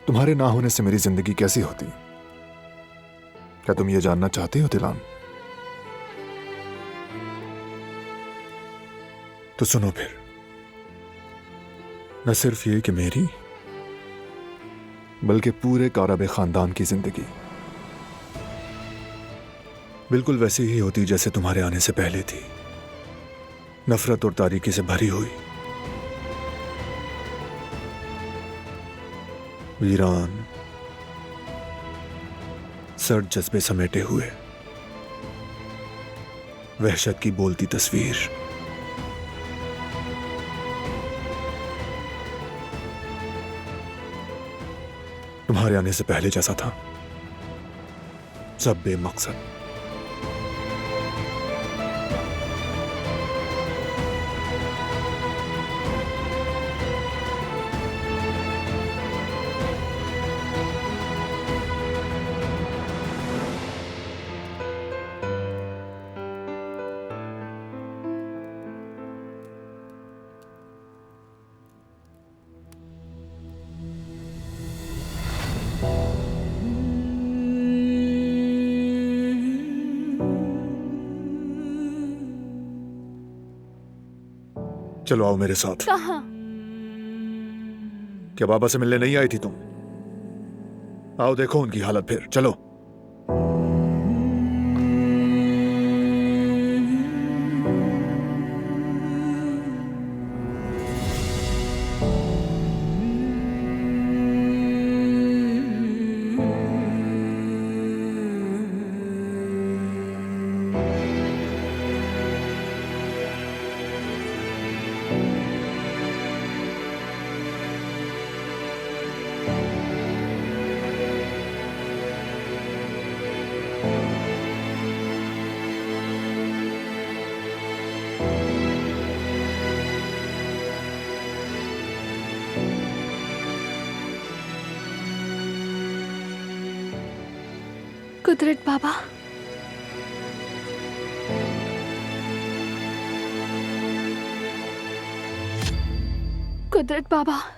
तुम्हारे ना होने से मेरी जिंदगी कैसी होती? क्या तुम ये जानना चाहते हो दिलान? तो सुनो फिर। न सिर्फ ये कि मेरी, बल्कि पूरे कारब खानदान की जिंदगी बिल्कुल वैसी ही होती जैसे तुम्हारे आने से पहले थी, नफरत और तारीकी से भरी हुई, वीरान, सर्द जज्बे समेटे हुए, वहशत की बोलती तस्वीर। तुम्हारे आने से पहले जैसा था, सब बेमकसद। चलो आओ मेरे साथ। कहाँ? क्या बाबा से मिलने नहीं आई थी तुम? आओ देखो उनकी हालत फिर, चलो। कुदरत बाबा, कुदरत बाबा।